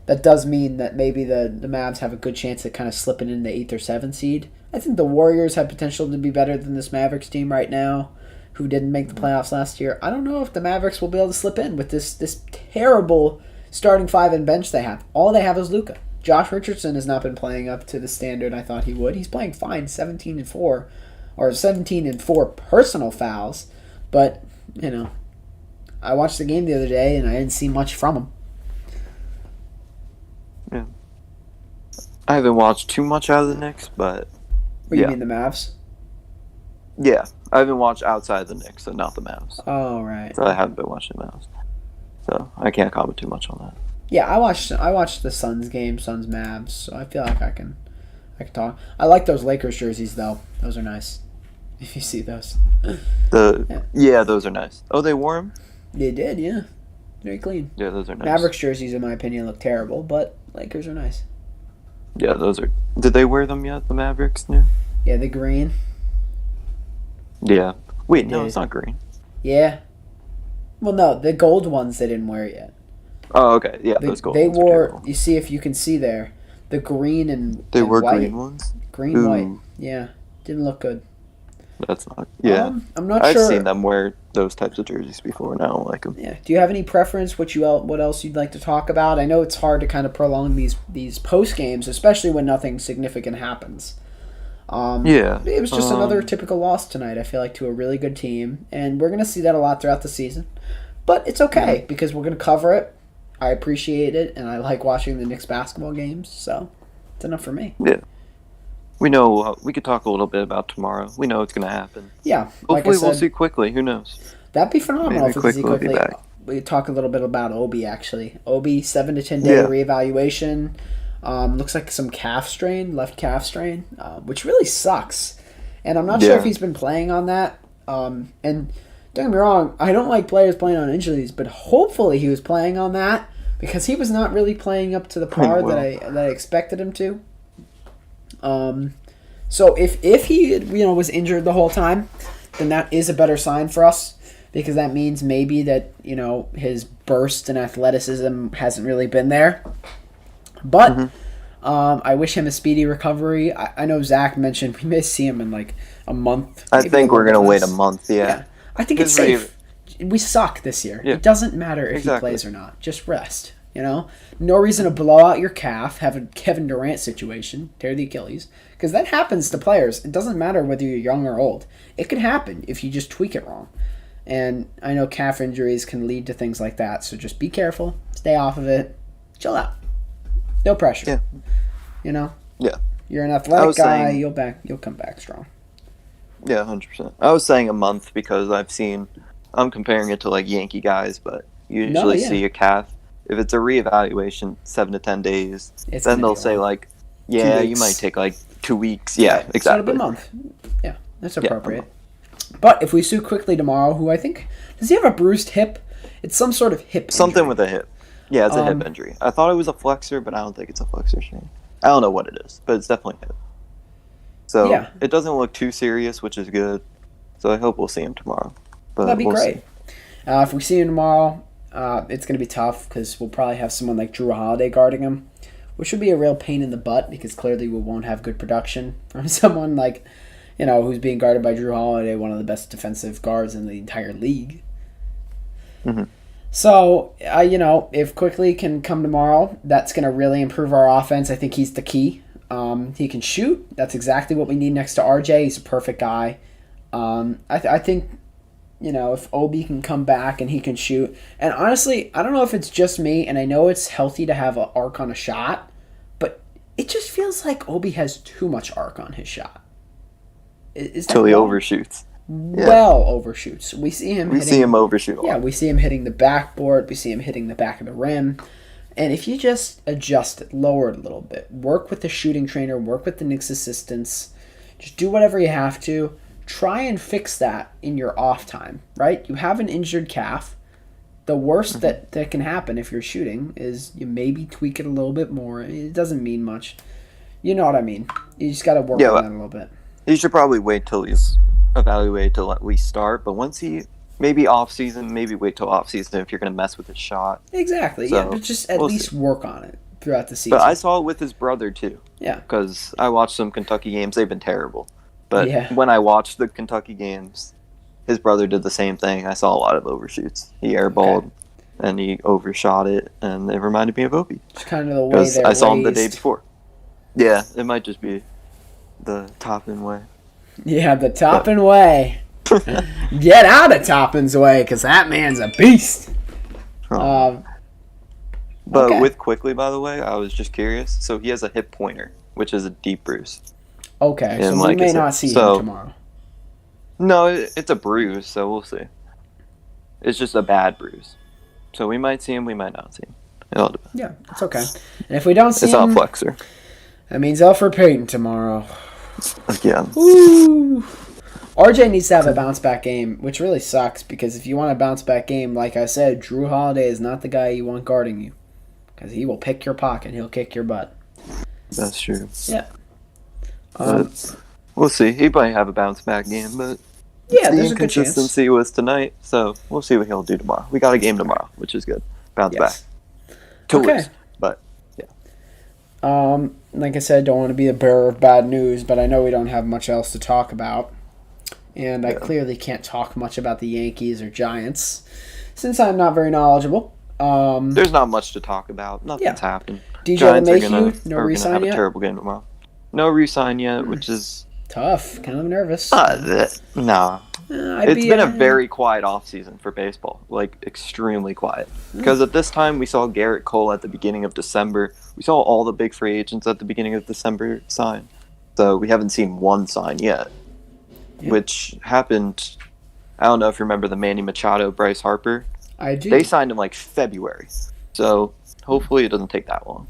that does mean that maybe the Mavs have a good chance of kind of slipping in the 8th or 7th seed. I think the Warriors have potential to be better than this Mavericks team right now, who didn't make the playoffs last year. I don't know if the Mavericks will be able to slip in with this terrible starting five and bench they have. All they have is Luka. Josh Richardson has not been playing up to the standard I thought he would. He's playing fine, 17-4, or 17-4 personal fouls, but I watched the game the other day and I didn't see much from him. Yeah, I haven't watched too much out of the Knicks, but You mean the Mavs? Yeah, I haven't watched outside of the Knicks, so not the Mavs. Oh, right. So I haven't been watching the Mavs, so I can't comment too much on that. Yeah, I watched the Suns game, Suns Mavs, so I feel like I can talk. I like those Lakers jerseys though; those are nice. If you see those, those are nice. Oh, they wore them? They did, yeah. Very clean. Yeah, those are nice. Mavericks jerseys, in my opinion, look terrible, but Lakers are nice. Yeah, those are. Did they wear them yet? The Mavericks? Yeah. Yeah, the green. Yeah. Wait, no, it's not green. Yeah. Well, no, the gold ones they didn't wear yet. Oh, okay. Yeah, those gold they ones wore. You see if you can see there, the green and they and were white. Green ones. Green white. Yeah, didn't look good. That's not. Yeah, I'm not I've sure. I've seen them wear those types of jerseys before, and I don't like them. Yeah. Do you have any preference? What else you'd like to talk about? I know it's hard to kind of prolong these post games, especially when nothing significant happens. Yeah. It was just another typical loss tonight. I feel like to a really good team, and we're gonna see that a lot throughout the season. But it's okay because we're gonna cover it. I appreciate it, and I like watching the Knicks basketball games, so it's enough for me. Yeah. We know we could talk a little bit about tomorrow. We know it's going to happen. Yeah. Hopefully we'll see Quickley. Who knows? That'd be phenomenal if we could see Quickley. We could talk a little bit about Obi, actually. Obi, 7 to 10 day reevaluation. Looks like some left calf strain, which really sucks. And I'm not sure if he's been playing on that. And don't get me wrong, I don't like players playing on injuries, but hopefully he was playing on that because he was not really playing up to the par that I expected him to. So if he was injured the whole time, then that is a better sign for us because that means maybe that his burst and athleticism hasn't really been there. But I wish him a speedy recovery. I know Zach mentioned we may see him in like a month. I think we're gonna wait a month. Yeah. I think it's safe. We suck this year. Yeah. It doesn't matter if he plays or not. Just rest. No reason to blow out your calf, have a Kevin Durant situation, tear the Achilles, because that happens to players. It doesn't matter whether you're young or old. It can happen if you just tweak it wrong. And I know calf injuries can lead to things like that, so just be careful, stay off of it, chill out. No pressure. Yeah. Yeah. You're an athletic guy, you'll come back strong. Yeah, 100%. I was saying a month because I'm comparing it to like Yankee guys, but you usually see a calf. If it's a reevaluation, 7 to 10 days, then they'll say like, you might take like 2 weeks. Yeah, exactly. So it'll be a month. Yeah, that's appropriate. But if we sue Quickley tomorrow, who I think, does he have a bruised hip? It's some sort of hip Something injury. with a hip. Yeah, it's a hip injury. I thought it was a flexor, but I don't think it's a flexor strain. I don't know what it is, but it's definitely hip. So it doesn't look too serious, which is good. So I hope we'll see him tomorrow. But that'd be great. If we see him tomorrow, it's going to be tough because we'll probably have someone like Drew Holiday guarding him, which would be a real pain in the butt because clearly we won't have good production from someone like, who's being guarded by Drew Holiday, one of the best defensive guards in the entire league. Mm-hmm. So, if Quickley can come tomorrow, that's going to really improve our offense. I think he's the key. He can shoot. That's exactly what we need next to RJ. He's a perfect guy. I think, if Obi can come back and he can shoot. And honestly, I don't know if it's just me, and I know it's healthy to have an arc on a shot, but it just feels like Obi has too much arc on his shot. Until he overshoots. Well overshoots. We see him overshoot a lot. Yeah, we see him hitting the backboard. We see him hitting the back of the rim. And if you just adjust it, lower it a little bit, work with the shooting trainer, work with the Knicks assistants, just do whatever you have to. Try and fix that in your off time, right? You have an injured calf. The worst that can happen if you're shooting is you maybe tweak it a little bit more. It doesn't mean much. You know what I mean. You just got to work on that a little bit. You should probably wait till he's evaluated till at least start. But once maybe off season, maybe wait till off season if you're going to mess with his shot. Exactly. So, but just at least work on it throughout the season. But I saw it with his brother too. Yeah. Because I watched some Kentucky games. They've been terrible. But when I watched the Kentucky games, his brother did the same thing. I saw a lot of overshoots. He airballed and he overshot it, and it reminded me of Opie. It's kind of the way they're I saw him the day raised. before. Yeah, it might just be the Toppin way. Yeah, the Toppin way. Get out of Toppin's way, because that man's a beast. But Okay. with Quickley, by the way, I was just curious. So he has a hip pointer, which is a deep bruise. Okay, so And we like may I said, not see him so- tomorrow. No, it's a bruise, so we'll see. It's just a bad bruise. So we might see him, we might not see him. It all depends. Yeah, it's okay. And if we don't see It's not a him, flexor. that means Alfred Payton tomorrow. Again. Woo! RJ needs to have a bounce back game, which really sucks because if you want a bounce back game, like I said, Drew Holiday is not the guy you want guarding you because he will pick your pocket, he'll kick your butt. That's true. Yeah. But we'll see. He might have a bounce back game, but Yeah, the there's a good chance. inconsistency was tonight, so we'll see what he'll do tomorrow. We got a game tomorrow, which is good. Bounce Yes. back. To Okay. lose, but Like I said, don't want to be the bearer of bad news, but I know we don't have much else to talk about. And I clearly can't talk much about the Yankees or Giants since I'm not very knowledgeable. there's not much to talk about. Nothing's happened. DJ Giants are LeMahieu, gonna, no are gonna re-sign have a yet? terrible game tomorrow. No re-sign yet, which is Tough. Kind of nervous. no. It's been a very quiet offseason for baseball, like extremely quiet. Because at this time, we saw Garrett Cole at the beginning of December. We saw all the big free agents at the beginning of December sign. So we haven't seen one sign yet, which happened. I don't know if you remember the Manny Machado, Bryce Harper. I do. They signed in like February. So hopefully it doesn't take that long.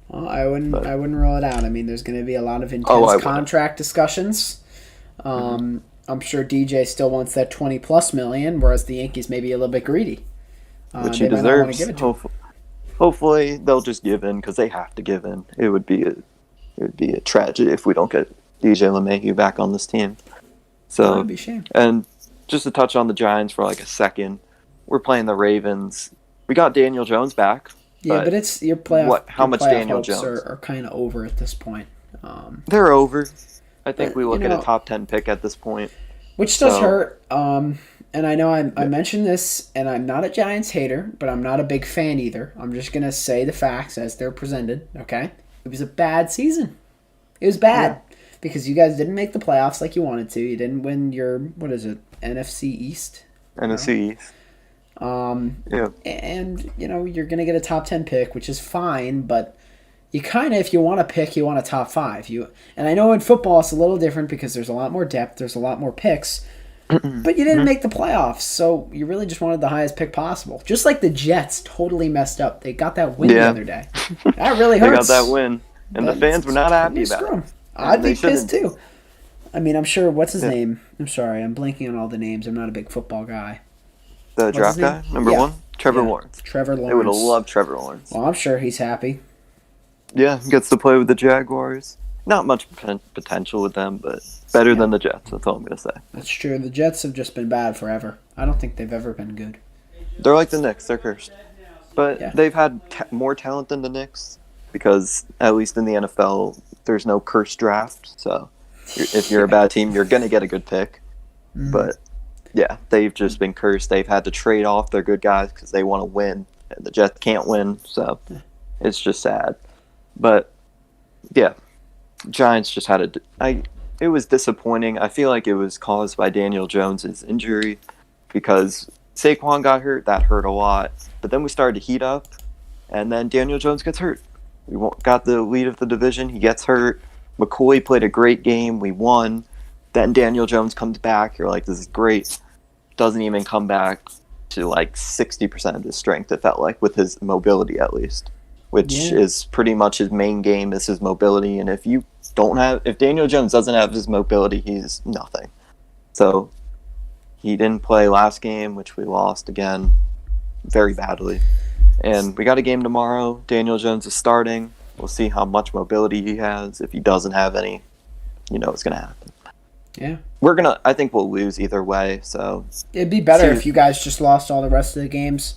Well, I wouldn't rule it out. I mean, there's going to be a lot of I intense wouldn't. contract discussions. I'm sure DJ still wants that 20+ million, whereas the Yankees may be a little bit greedy. Which they he might not wanna deserves. give it to him. Hopefully they'll just give in because they have to give in. It would be a tragedy if we don't get DJ LeMahieu back on this team. That So would be a shame. and just to touch on the Giants for like a second, we're playing the Ravens. We got Daniel Jones back. Yeah, but it's your playoff. How your much playoff Daniel hopes Jones? are kind of over at this point. They're over. I think But, we look you at know- a top 10 pick at this point. Which does So- hurt. And I know I mentioned this, and I'm not a Giants hater, but I'm not a big fan either. I'm just going to say the facts as they're presented, okay? It was a bad season. It was bad because you guys didn't make the playoffs like you wanted to. You didn't win your, NFC East? NFC East. Yeah. And, you're going to get a top 10 pick, which is fine, but you kind of, if you want to pick, you want a top 5. And I know in football it's a little different because there's a lot more depth, there's a lot more picks, but you didn't make the playoffs, so you really just wanted the highest pick possible. Just like the Jets totally messed up. They got that win the other day. That really They got hurts. that win, and the fans were not happy Screw about 'em. it. I'd They be pissed shouldn't. too. I mean, I'm sure, what's his name? I'm sorry, I'm blanking on all the names. I'm not a big football guy. The What's draft his name? guy, number Yeah. 1, Trevor Yeah. Lawrence. Trevor Lawrence. They would have loved Trevor Lawrence. Well, I'm sure he's happy. Yeah, gets to play with the Jaguars. Not much potential with them, but better than the Jets. That's all I'm going to say. That's true. The Jets have just been bad forever. I don't think they've ever been good. They're like the Knicks. They're cursed. But Yeah. they've had more talent than the Knicks because, at least in the NFL, there's no cursed draft. So if you're a bad team, you're going to get a good pick. But, yeah, they've just been cursed. They've had to trade off their good guys because they want to win. And the Jets can't win, so it's just sad. But, yeah, Giants just had it was disappointing. I feel like it was caused by Daniel Jones' injury because Saquon got hurt. That hurt a lot. But then we started to heat up, and then Daniel Jones gets hurt. We got the lead of the division. He gets hurt. McCoy played a great game. We won. Then Daniel Jones comes back. You're like, this is great. Doesn't even come back to like 60% of his strength, it felt like, with his mobility at least, which is pretty much his main game is his mobility. And if Daniel Jones doesn't have his mobility, he's nothing. So he didn't play last game, which we lost again very badly. And we got a game tomorrow. Daniel Jones is starting. We'll see how much mobility he has. If he doesn't have any, you know what's going to happen. Yeah. I think we'll lose either way, so. It'd be better if you guys just lost all the rest of the games.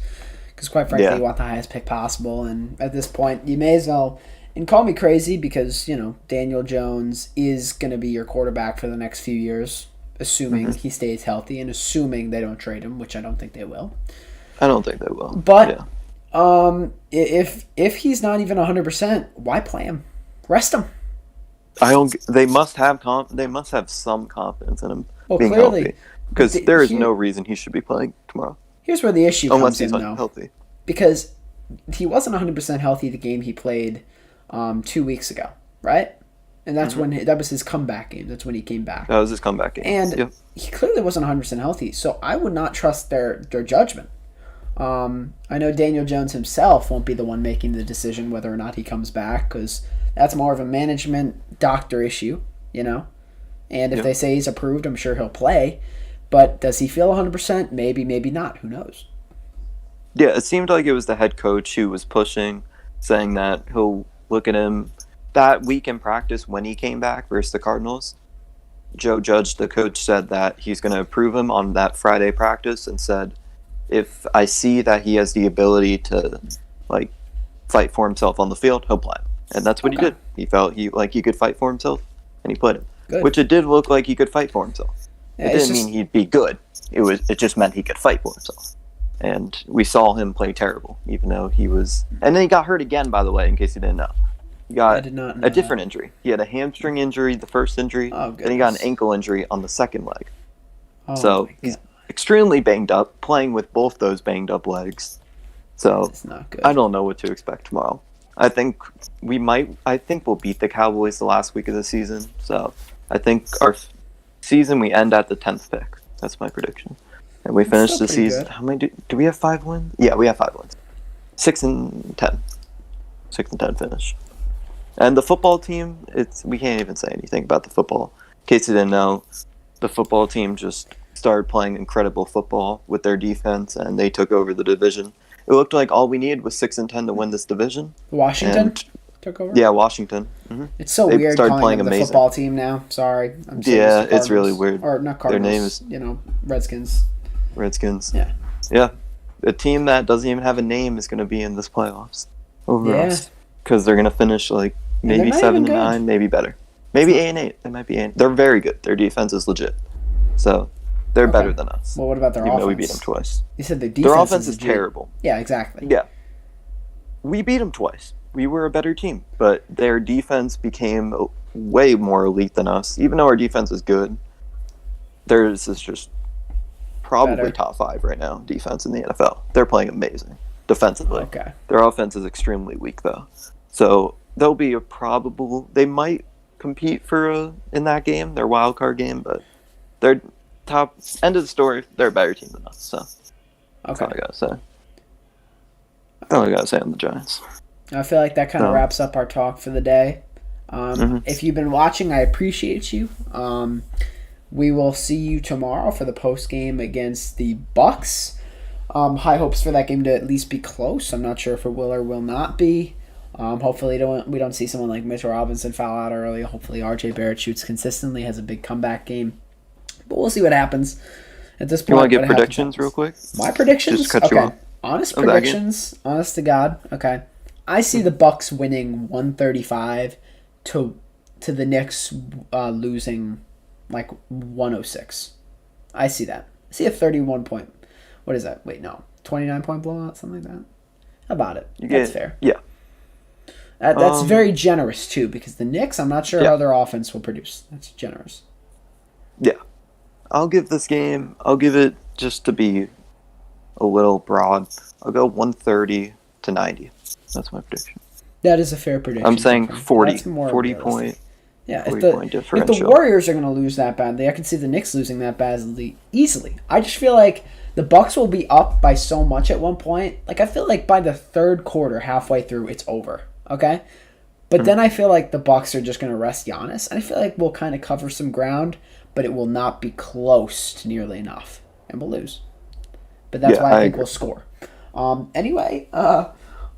Because quite frankly, you want the highest pick possible. And at this point, you may as well, and call me crazy because, Daniel Jones is going to be your quarterback for the next few years. assuming he stays healthy and assuming they don't trade him, which I don't think they will. I don't think they will. But if he's not even 100%, why play him? Rest him. They must have some confidence in him being clearly, healthy, because there is no reason he should be playing tomorrow. Here's where the issue unless comes in, he's though. Healthy. Because he wasn't 100% healthy the game he played 2 weeks ago, right? And that's when that was his comeback game. That's when he came back. That was his comeback game. And he clearly wasn't 100% healthy, so I would not trust their judgment. I know Daniel Jones himself won't be the one making the decision whether or not he comes back, because that's more of a management doctor issue, you know? And if they say he's approved, I'm sure he'll play. But does he feel 100%? Maybe, maybe not. Who knows? Yeah, it seemed like it was the head coach who was pushing, saying that he'll look at him that week in practice when he came back versus the Cardinals. Joe Judge, the coach, said that he's going to approve him on that Friday practice, and said, if I see that he has the ability to fight for himself on the field, he'll play. And that's what he did. He felt he could fight for himself, and he played him. Good. Which it did look like he could fight for himself. Yeah, it didn't mean he'd be good. It just meant he could fight for himself. And we saw him play terrible, even though he was... And then he got hurt again, by the way, in case you didn't know. He got a different injury. He had a hamstring injury, the first injury. Then he got an ankle injury on the second leg. So he's extremely banged up, playing with both those banged up legs. So it's not good. I don't know what to expect tomorrow. I think we'll beat the Cowboys the last week of the season. So I think our season, we end at the 10th pick. That's my prediction. And we finish the season. Good. How many do we have? 5 wins? Yeah, we have 5 wins. 6-10. 6-10 finish. And the football team, we can't even say anything about the football. In case you didn't know, the football team just started playing incredible football with their defense, and they took over the division. It looked like all we needed was 6-10 to win this division. Washington took over? Yeah, Washington. Mm-hmm. It's so weird calling them the football team now. Sorry. I'm so yeah, it's really weird. Or not Cardinals. Their name is, Redskins. Redskins. Yeah. Yeah. A team that doesn't even have a name is going to be in this playoffs over us. Because they're going to finish maybe 7-9, maybe better. Maybe 8-8. They might be 8. They're very good. Their defense is legit. So they're better than us. Well, what about their offense? Even though we beat them twice. You said their defense is terrible. Yeah, exactly. Yeah. We beat them twice. We were a better team. But their defense became way more elite than us. Even though our defense is good, theirs is just probably top 5 right now, defense in the NFL. They're playing amazing defensively. Okay. Their offense is extremely weak, though. So they'll be they might compete in that game, their wild card game, but they're top, end of the story, they're a better team than us. So that's all I got to say. That's all I got to say on the Giants. I feel like that kind of wraps up our talk for the day. If you've been watching, I appreciate you. We will see you tomorrow for the post game against the Bucks. High hopes for that game to at least be close. I'm not sure if it will or will not be. Hopefully we don't see someone like Mitchell Robinson foul out early. Hopefully RJ Barrett shoots consistently, has a big comeback game. But we'll see what happens. At this point, you want to give predictions real quick? My predictions? Just cut you off. Honest predictions. Honest to God. Okay. I see the Bucks winning 135 to the Knicks losing 106. I see that. I see a 31 point. What is that? Wait, no. 29 point blowout, something like that. How about it? That's fair. Yeah. That's very generous too, because the Knicks, I'm not sure how their offense will produce. That's generous. Yeah. I'll give it, just to be a little broad, I'll go 130 to 90. That's my prediction. That is a fair prediction. I'm saying 40 point. Yeah, 40 if the Warriors are going to lose that badly, I can see the Knicks losing that badly easily. I just feel like the Bucks will be up by so much at one point. I feel like by the third quarter, halfway through, it's over. Okay? But then I feel like the Bucks are just going to rest Giannis, and I feel like we'll kind of cover some ground, but it will not be close to nearly enough, and we'll lose. But that's why I think we'll score. Anyway,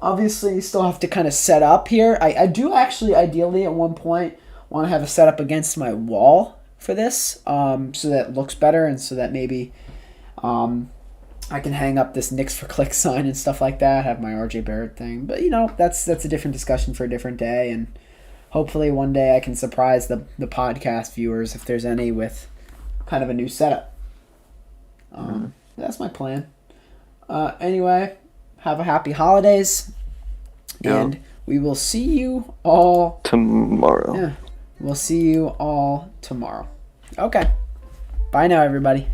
obviously you still have to kind of set up here. I do actually, ideally, at one point, want to have a setup against my wall for this, so that it looks better, and so that maybe I can hang up this Knicks4Clicks sign and stuff like that, have my RJ Barrett thing. But, that's a different discussion for a different day, and hopefully one day I can surprise the podcast viewers, if there's any, with kind of a new setup. That's my plan. Anyway, have a happy holidays. Yeah. And we will see you all tomorrow. Yeah. We'll see you all tomorrow. Okay. Bye now, everybody.